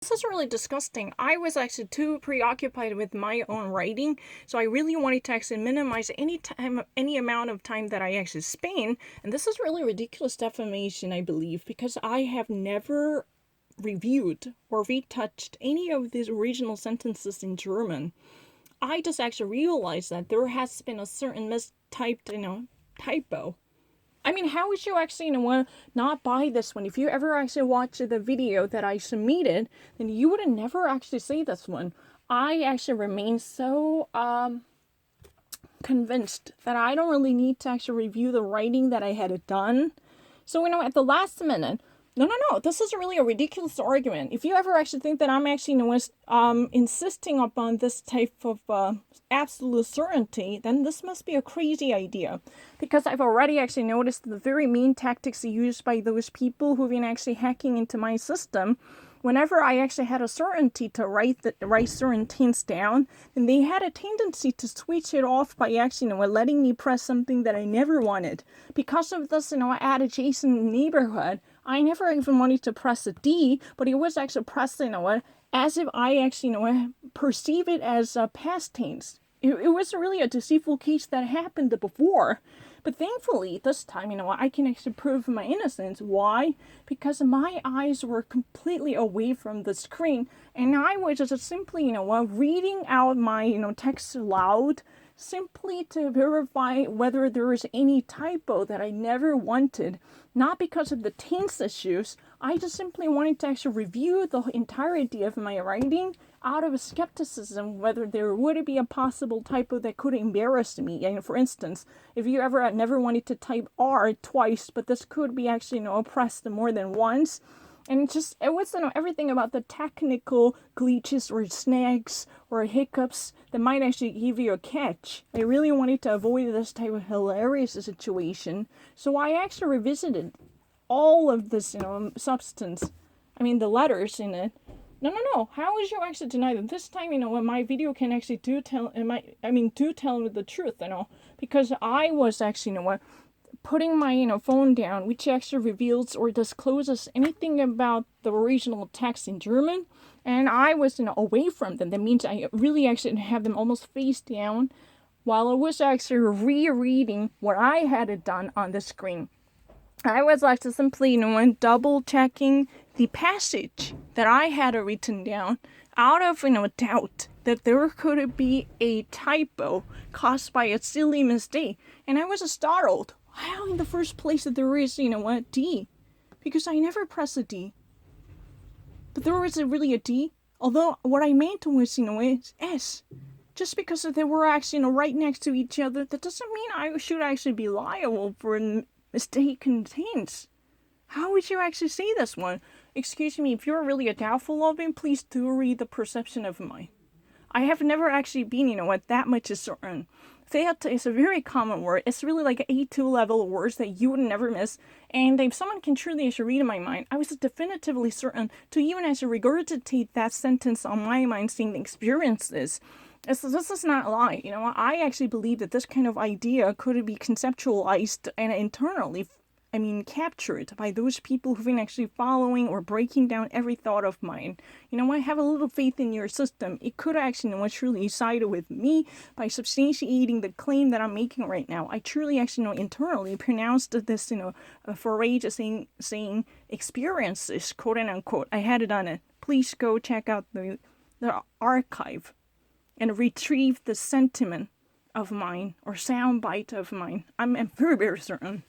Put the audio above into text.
This is really disgusting. I was actually too preoccupied with my own writing, so I really wanted to actually minimize any amount of time that I actually spend. And this is really ridiculous defamation, I believe, because I have never reviewed or retouched any of these original sentences in German. I just actually realized that there has been a certain mistyped, typo. I mean, how would you actually, not buy this one? If you ever actually watch the video that I submitted, then you would have never actually see this one. I actually remain so convinced that I don't really need to actually review the writing that I had done. So, at the last minute, no, this is really a ridiculous argument. If you ever actually think that I'm actually, insisting upon this type of absolute certainty, then this must be a crazy idea. Because I've already actually noticed the very mean tactics used by those people who've been actually hacking into my system. Whenever I actually had a certainty to write certain things down, then they had a tendency to switch it off by actually, letting me press something that I never wanted. Because of this, at adjacent neighborhood, I never even wanted to press a D, but it was actually pressed, as if I actually, perceive it as a past tense. It was really a deceitful case that happened before. But thankfully, this time, I can actually prove my innocence. Why? Because my eyes were completely away from the screen, and I was just simply, reading out my, text aloud, simply to verify whether there is any typo that I never wanted. Not because of the tense issues, I just simply wanted to actually review the entirety of my writing out of skepticism whether there would be a possible typo that could embarrass me. And for instance, if you ever never wanted to type R twice, but this could be actually, pressed more than once. And it was, everything about the technical glitches or snags or hiccups that might actually give you a catch. I really wanted to avoid this type of hilarious situation. So I actually revisited all of this, substance. I mean, the letters in it. No. How would you actually deny that this time, when my video can actually do tell the truth, because I was actually, putting my, phone down, which actually reveals or discloses anything about the original text in German, and I was, away from them. That means I really actually have them almost face down, while I was actually rereading what I had done on the screen. I was actually simply, double checking the passage that I had written down out of, doubt that there could be a typo caused by a silly mistake. And I was startled. How in the first place that there is, D? Because I never press a D. But there was really a D. Although what I meant was, is S. Just because they were actually, right next to each other, that doesn't mean I should actually be liable for mistaken tense. How would you actually see this one? Excuse me, if you're really a doubtful of it, please do read The Perception of Mind. I have never actually been, that much is certain. Theata is a very common word. It's really like A2 level words that you would never miss. And if someone can truly actually read in my mind, I was definitively certain to even actually regurgitate that sentence on my mind, seeing the experiences. This is not a lie. I actually believe that this kind of idea could be conceptualized and internally, captured by those people who've been actually following or breaking down every thought of mine. Have a little faith in your system. It could actually truly side with me by substantiating the claim that I'm making right now. I truly actually internally pronounced this, foray saying experiences, quote and unquote. I had it on it. Please go check out the archive and retrieve the sentiment of mine or soundbite of mine. I'm very, very certain.